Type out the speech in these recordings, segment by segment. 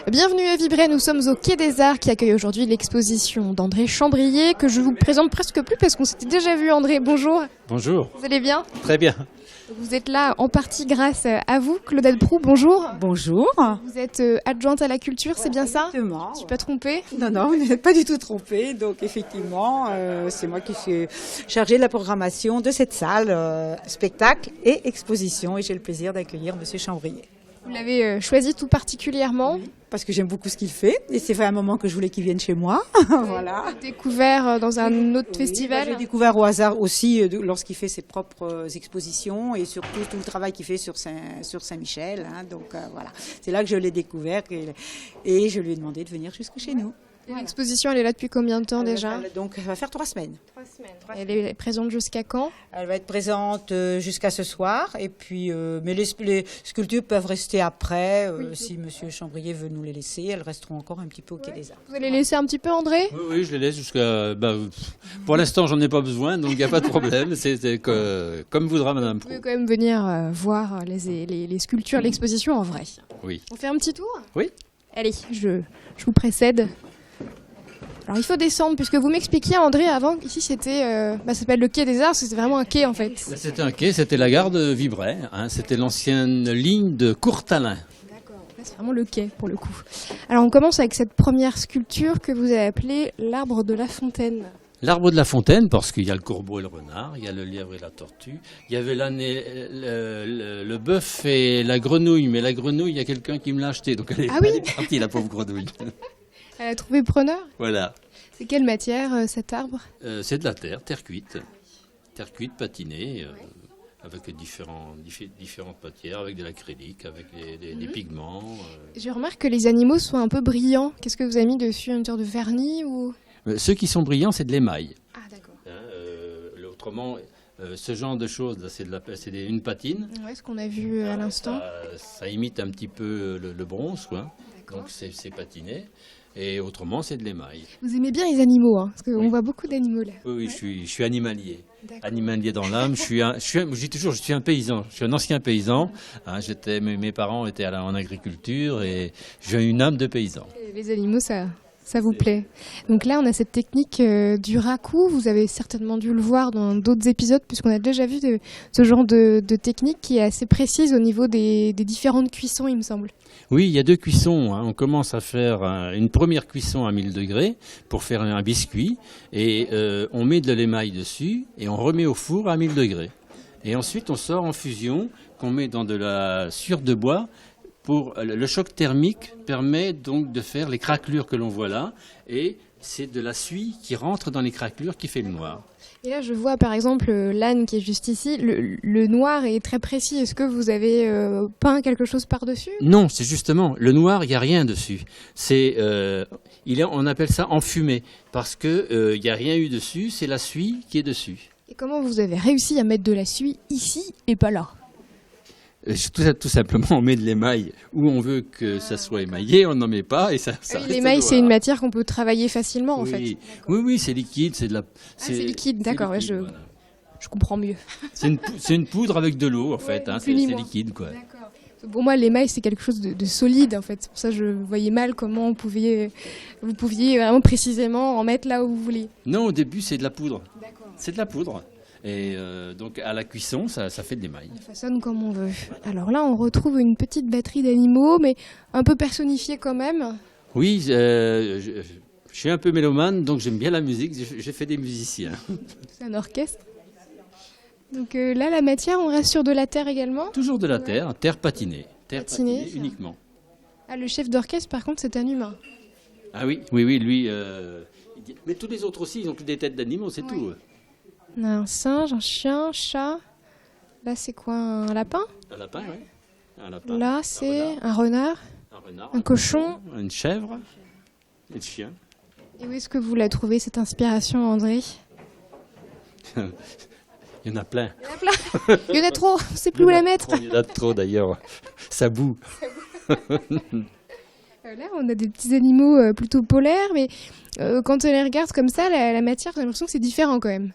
Bienvenue à Vibray, nous sommes au Quai des Arts qui accueille aujourd'hui l'exposition d'André Chambrier que je vous présente presque plus parce qu'on s'était déjà vu. André, bonjour. Bonjour. Vous allez bien? Très bien. Vous êtes là en partie grâce à vous, Claudette Proux, bonjour. Bonjour. Vous êtes adjointe à la culture, c'est bien ça? Exactement. Je suis pas trompée? Non, vous n'êtes pas du tout trompé. Donc effectivement, c'est moi qui suis chargée de la programmation de cette salle, spectacle et exposition. Et j'ai le plaisir d'accueillir Monsieur Chambrier. Vous l'avez choisi tout particulièrement? Oui, parce que j'aime beaucoup ce qu'il fait. Et c'est un moment que je voulais qu'il vienne chez moi. Voilà. Vous l'avez découvert dans un autre festival? J'ai découvert au hasard aussi lorsqu'il fait ses propres expositions et surtout tout le travail qu'il fait sur Saint-Michel. Hein. Donc voilà, c'est là que je l'ai découvert et je lui ai demandé de venir jusque chez nous. L'exposition, elle est là depuis combien de temps déjà? Donc elle va faire 3 semaines. 3 semaines. Elle est présente jusqu'à quand? Elle va être présente jusqu'à ce soir. Et puis, mais les sculptures peuvent rester après. Si Monsieur Chambrier veut nous les laisser, elles resteront encore un petit peu au Quai des Arts. Vous allez laisser un petit peu, André? Oui, je les laisse jusqu'à... pour l'instant, j'en ai pas besoin, donc il n'y a pas de problème. C'est comme voudra Madame Proux. Vous pouvez quand même venir voir les sculptures, l'exposition en vrai. Oui. On fait un petit tour? Oui. Allez, je vous précède. Alors il faut descendre, puisque vous m'expliquiez, André, avant qu'ici c'était, ça s'appelle le Quai des Arts, c'était vraiment un quai en fait. C'était un quai, c'était la gare de Vibray, hein, c'était l'ancienne ligne de Courtalin. D'accord, là c'est vraiment le quai pour le coup. Alors on commence avec cette première sculpture que vous avez appelée l'arbre de la fontaine. L'arbre de la fontaine, parce qu'il y a le corbeau et le renard, il y a le lièvre et la tortue, il y avait le bœuf et la grenouille, mais la grenouille, il y a quelqu'un qui me l'a acheté, donc elle est partie, la pauvre grenouille. Elle a trouvé preneur? Voilà. C'est quelle matière cet arbre? C'est de la terre cuite. Terre cuite patinée, avec différentes matières, avec de l'acrylique, avec des pigments. Je remarque que les animaux sont un peu brillants. Qu'est-ce que vous avez mis dessus? Une sorte de vernis ou... Ceux qui sont brillants, c'est de l'émail. Ah, d'accord. Autrement, ce genre de choses, c'est une patine. Ouais, ce qu'on a vu à l'instant. Ça imite un petit peu le bronze, quoi. Donc c'est patiné. Et autrement, c'est de l'émail. Vous aimez bien les animaux, hein, parce qu'on voit beaucoup d'animaux là. Oui, je suis animalier. Animalier dans l'âme. Je dis toujours, je suis un paysan. Je suis un ancien paysan. Hein, mes parents étaient en agriculture et j'ai une âme de paysan. Et les animaux, ça vous plaît. Donc là, on a cette technique du raku. Vous avez certainement dû le voir dans d'autres épisodes, puisqu'on a déjà vu ce genre de technique qui est assez précise au niveau des différentes cuissons, il me semble. Oui, il y a 2 cuissons. Hein. On commence à faire une première cuisson à 1000 degrés pour faire un biscuit. Et on met de l'émail dessus et on remet au four à 1000 degrés. Et ensuite, on sort en fusion qu'on met dans de la sciure de bois. Le choc thermique permet donc de faire les craquelures que l'on voit là. Et c'est de la suie qui rentre dans les craquelures qui fait le noir. Et là, je vois par exemple l'âne qui est juste ici. Le noir est très précis. Est-ce que vous avez peint quelque chose par-dessus? Non, c'est justement, le noir, il n'y a rien dessus. On appelle ça enfumé, parce qu'il n'y a rien eu dessus, c'est la suie qui est dessus. Et comment vous avez réussi à mettre de la suie ici et pas là? Tout simplement, on met de l'émail où on veut que ça soit émaillé, on n'en met pas et ça reste. L'émail, c'est une matière qu'on peut travailler facilement, en fait. Oui, c'est liquide, c'est liquide, d'accord. Ouais, je comprends mieux. C'est une poudre avec de l'eau, en fait. Hein, c'est liquide, quoi. D'accord. Pour moi, l'émail, c'est quelque chose de solide, en fait. C'est pour ça que je voyais mal comment vous pouviez vraiment précisément en mettre là où vous voulez. Non, au début, c'est de la poudre. D'accord. C'est de la poudre. Et donc à la cuisson, ça fait de l'émail. On façonne comme on veut. Alors là, on retrouve une petite batterie d'animaux, mais un peu personnifiée quand même. Oui, je suis un peu mélomane, donc j'aime bien la musique. J'ai fait des musiciens. C'est un orchestre. Donc là, la matière, on reste sur de la terre également? Toujours de la terre patinée. Terre patinée uniquement. Ah, le chef d'orchestre, par contre, c'est un humain. Ah oui, lui... Mais tous les autres aussi, ils ont que des têtes d'animaux, c'est tout. On a un singe, un chien, un chat. Là, c'est quoi, un lapin? Un lapin, oui. Un lapin. Là, c'est un renard. Un cochon. Une chèvre. Et le chien. Et où est-ce que vous l'avez trouvé, cette inspiration, André? Il y en a plein. Il y en a trop, on ne sait plus où la mettre. Il y en a trop, d'ailleurs. Ça boue. Là, on a des petits animaux plutôt polaires, mais quand on les regarde comme ça, la matière, j'ai l'impression que c'est différent quand même.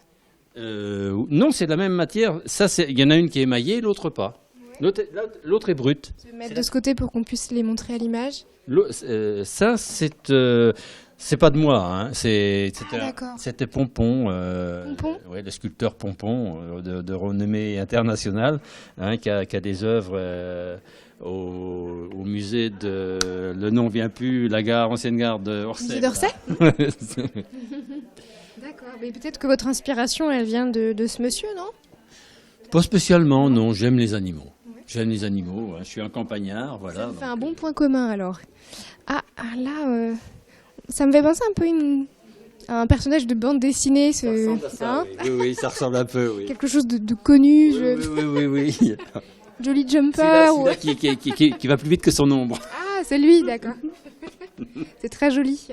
Non, c'est de la même matière. Ça, il y en a une qui est émaillée, l'autre pas. L'autre est brute. Je vais mettre de ce côté pour qu'on puisse les montrer à l'image. Ça, c'est pas de moi. Hein. D'accord. C'était Pompon. Pompon Ouais, le sculpteur Pompon, de renommée internationale, hein, qui a des œuvres au musée de. Le nom vient plus, la gare, ancienne gare de Orsay. Musée d'Orsay. D'accord. Mais peut-être que votre inspiration, elle vient de ce monsieur, non? Pas spécialement, non. J'aime les animaux. J'aime les animaux. Je suis un campagnard, voilà. Ça fait un bon point commun alors. Ah là, ça me fait penser un peu à un personnage de bande dessinée. Ça ressemble à ça, oui, ça ressemble un peu, oui. Quelque chose de connu. Oui. Jolly Jumper. Celui-là qui va plus vite que son ombre. Ah, c'est lui, d'accord. C'est très joli.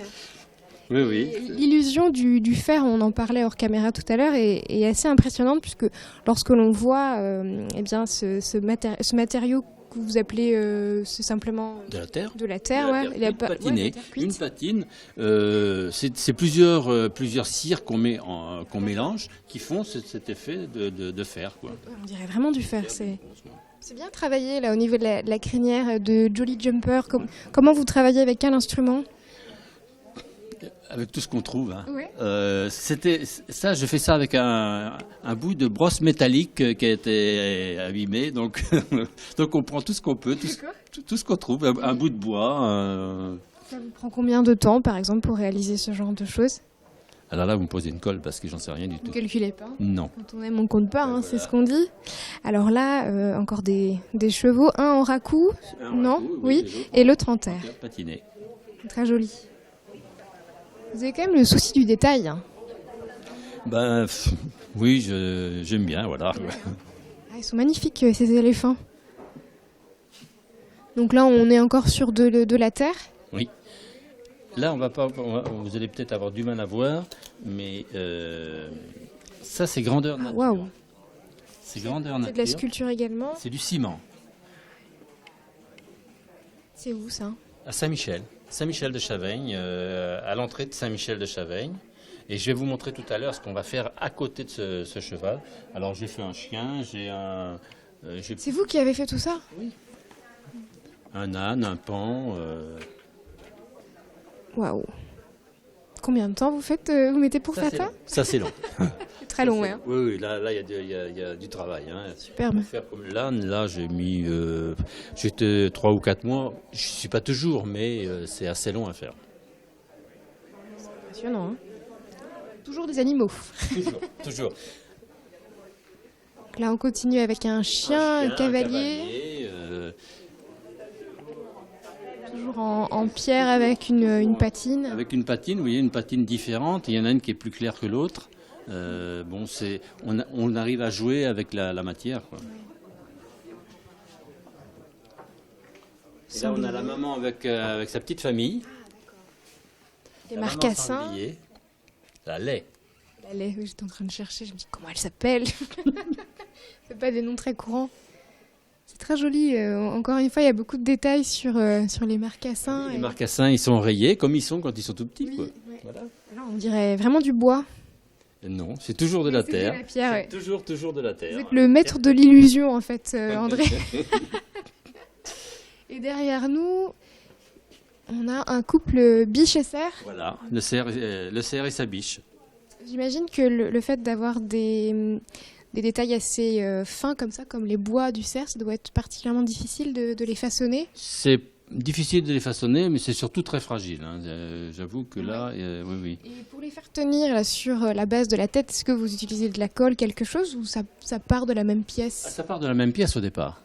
Oui. L'illusion du fer, on en parlait hors caméra tout à l'heure, est assez impressionnante puisque lorsque l'on voit eh bien, ce matériau que vous appelez c'est simplement de la terre. De la terre, ouais. Une patinée. Une patine, c'est plusieurs cires qu'on mélange qui font cet effet de fer, quoi. On dirait vraiment du fer. C'est bien travaillé là au niveau de la crinière de Jolly Jumper. Comment vous travaillez avec quel instrument? Avec tout ce qu'on trouve. Hein. Ouais. Je fais ça avec un bout de brosse métallique qui a été abîmé. Donc on prend tout ce qu'on peut, tout ce qu'on trouve, un bout de bois. Ça vous prend combien de temps, par exemple, pour réaliser ce genre de choses? Alors là, vous me posez une colle parce que j'en sais rien du tout. Vous ne calculez pas? Non. Quand on aime, on compte pas, Voilà. c'est ce qu'on dit. Alors là, encore des chevaux, un en racoup, non? Oui, et l'autre en terre. Patiné. Très joli. Vous avez quand même le souci du détail. Hein. Oui, j'aime bien, voilà. Ah, ils sont magnifiques, ces éléphants. Donc là, on est encore sur de la terre. Oui. Là, vous allez peut-être avoir du mal à voir, mais ça, c'est grandeur nature. Waouh. C'est grandeur nature. C'est de la sculpture également. C'est du ciment. C'est où, ça? À Saint-Michel. Saint-Michel de Chaveigne, à l'entrée de Saint-Michel de Chaveigne. Et je vais vous montrer tout à l'heure ce qu'on va faire à côté de ce cheval. Alors j'ai fait un chien, C'est vous qui avez fait tout ça? Oui. Un âne, un paon. Waouh. Combien de temps vous mettez pour faire ça? Ça c'est long. C'est très long, hein. Oui, là il y a du travail. Hein. Superbe. Pour faire comme l'âne, là j'étais 3 ou 4 mois. Je ne suis pas toujours, mais c'est assez long à faire. Impressionnant, hein. Toujours des animaux. Toujours. Là, on continue avec un chien, un cavalier. Toujours en pierre avec une patine. Avec une patine, vous voyez, une patine différente. Il y en a une qui est plus claire que l'autre. On arrive à jouer avec la matière, quoi. Et là, on a la maman avec sa petite famille. Les marcassins. La lait. La lait, oui, j'étais en train de chercher. Je me dis comment elle s'appelle. C'est pas des noms très courants. C'est très joli. Encore une fois, il y a beaucoup de détails sur les marcassins. Les marcassins, ils sont rayés comme ils sont quand ils sont tout petits. Oui, quoi. Ouais. Voilà. Alors, on dirait vraiment du bois. Non, c'est toujours de la terre. De la pierre, ouais. Toujours de la terre. Vous êtes le maître de l'illusion, en fait, André. Et derrière nous, on a un couple biche et cerf. Voilà, le cerf et sa biche. J'imagine que le fait d'avoir des détails assez fins comme ça, comme les bois du cerf, ça doit être particulièrement difficile de les façonner. C'est difficile de les façonner, mais c'est surtout très fragile. Hein. J'avoue que là, oui. Et pour les faire tenir là, sur la base de la tête, est-ce que vous utilisez de la colle, quelque chose, ou ça part de la même pièce? Ça part de la même pièce au départ.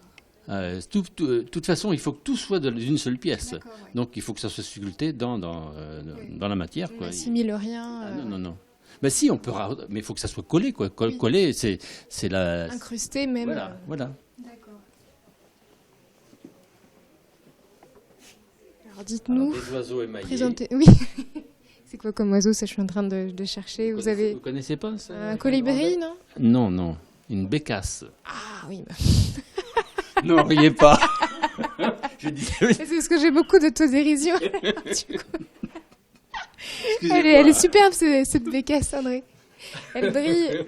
De toute façon, il faut que tout soit d'une seule pièce. Ouais. Donc, il faut que ça soit sculpté dans la matière. On n'assimile rien. Non. Mais si, on peut, mais il faut que ça soit collé, quoi. Collé, c'est la. Incrusté même. Voilà. D'accord. Alors, dites-nous. Des oiseaux émaillés. Oui. C'est quoi comme oiseau? Ça, je suis en train de chercher. Vous connaissez pas ça? Un colibri, non? Non. Une bécasse. Ah oui. Non, riez pas. C'est parce que j'ai beaucoup d'autodérision. Elle est superbe, cette bécasse, André. Elle brille.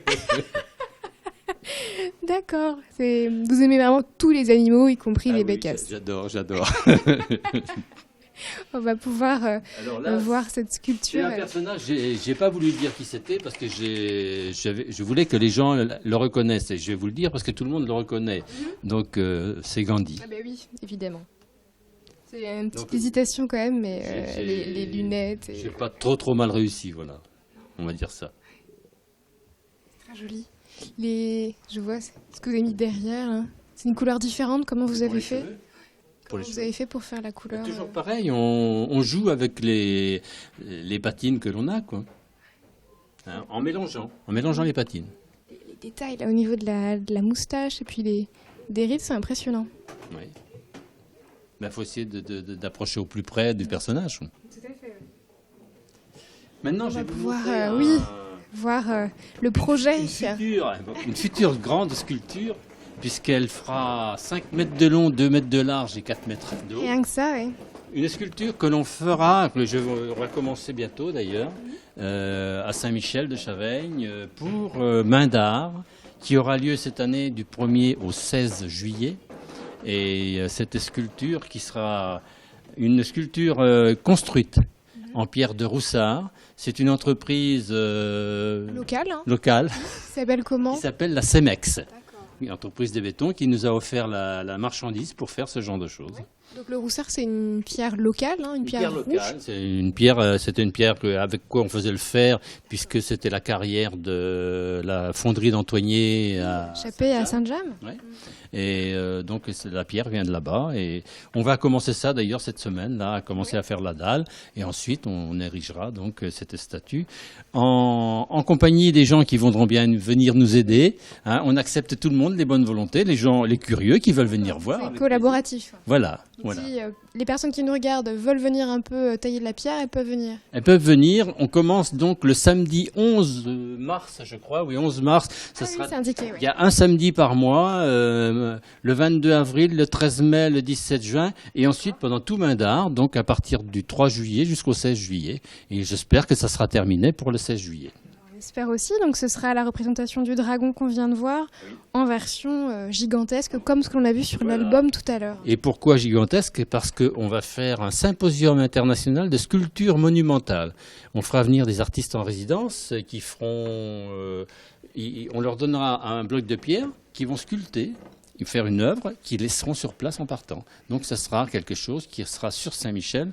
D'accord. Vous aimez vraiment tous les animaux, y compris les bécasses. J'adore. On va pouvoir Alors là, voir cette c'est sculpture. un personnage, j'ai pas voulu dire qui c'était parce que je voulais que les gens le reconnaissent. Et je vais vous le dire parce que tout le monde le reconnaît. Donc c'est Gandhi. Ah ben oui, évidemment. C'est une petite Donc, hésitation quand même, mais j'ai- les lunettes. J'ai pas trop mal réussi, voilà. On va dire ça. Très joli. Je vois ce que vous avez mis derrière. Là. C'est une couleur différente. Comment vous avez fait Pour les Vous cheveux. avez fait pour faire la couleur Toujours pareil, on joue avec les patines que l'on a, quoi. Hein, en mélangeant les patines. les détails là au niveau de la moustache et puis des rides, c'est impressionnant. Oui. Il faut essayer d'approcher au plus près du personnage. Tout à fait. Maintenant, On je va vais vous pouvoir, montrer voir le projet. une future grande sculpture, puisqu'elle fera 5 mètres de long, 2 mètres de large et 4 mètres de haut. Rien que ça, oui. Une sculpture que l'on fera, on va commencer bientôt d'ailleurs, à Saint-Michel de Chaveigne, pour Main d'Art, qui aura lieu cette année du 1er au 16 juillet. Et cette sculpture qui sera une sculpture construite en pierre de Roussard. C'est une entreprise Local, hein. locale Ça s'appelle comment qui s'appelle la Cemex. Une entreprise de béton qui nous a offert la marchandise pour faire ce genre de choses. Donc le roussard, c'est une pierre locale, hein, une pierre rouge. locale. C'était une pierre avec quoi on faisait le fer, puisque c'était la carrière de la fonderie d'Antoigné à Chapée à Saint-James. Ouais. Et donc la pierre vient de là-bas. Et on va commencer ça d'ailleurs cette semaine, là, à commencer à faire la dalle. Et ensuite, on érigera donc cette statue en compagnie des gens qui voudront bien venir nous aider. Hein. On accepte tout le monde, les bonnes volontés, les gens, les curieux qui veulent venir voir. C'est collaboratif. Voilà. Si les personnes qui nous regardent veulent venir un peu tailler de la pierre, elles peuvent venir. Elles peuvent venir. On commence donc le samedi 11 mars, je crois. Oui, 11 mars. Ça Oui, sera... c'est indiqué. Il y a un samedi par mois, le 22 avril, le 13 mai, le 17 juin, et ensuite pendant tout Main d'Art, donc à partir du 3 juillet jusqu'au 16 juillet. Et j'espère que ça sera terminé pour le 16 juillet. J'espère aussi. Donc ce sera la représentation du dragon qu'on vient de voir en version gigantesque, comme ce qu'on a vu sur l'album tout à l'heure. Et pourquoi gigantesque? Parce qu'on va faire un symposium international de sculpture monumentale. On fera venir des artistes en résidence qui feront... on leur donnera un bloc de pierre qui vont sculpter, faire une œuvre qu'ils laisseront sur place en partant. Donc ça sera quelque chose qui sera sur Saint-Michel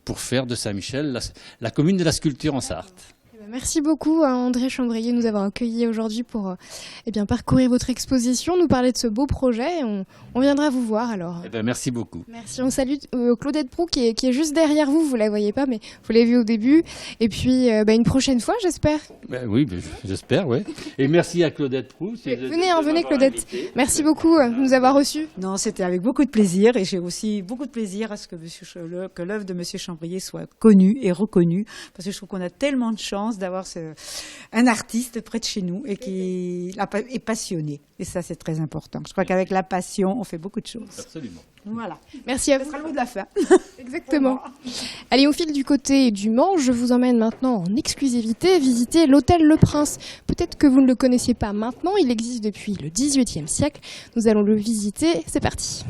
pour faire de Saint-Michel la commune de la sculpture en Sarthe. Merci beaucoup à André Chambrier de nous avoir accueillis aujourd'hui pour parcourir votre exposition, nous parler de ce beau projet. On viendra vous voir alors. Merci beaucoup. Merci, on salue Claudette Proux qui est juste derrière vous, vous la voyez pas mais vous l'avez vu au début. Et puis une prochaine fois j'espère. Oui, j'espère, oui. Et merci à Claudette Proux. Venez Claudette. Merci beaucoup de nous avoir reçus. Non, c'était avec beaucoup de plaisir et j'ai aussi beaucoup de plaisir à ce que l'œuvre de Monsieur Chambrier soit connue et reconnue parce que je trouve qu'on a tellement de chance d'avoir un artiste près de chez nous et qui est passionné. Et ça, c'est très important. Je crois qu'avec la passion, on fait beaucoup de choses. Absolument. Voilà. Merci à Ce vous. sera le mot de la fin. Exactement. Allez, on file du côté du Mans. Je vous emmène maintenant en exclusivité visiter l'hôtel Le Prince. Peut-être que vous ne le connaissiez pas maintenant. Il existe depuis le XVIIIe siècle. Nous allons le visiter. C'est parti.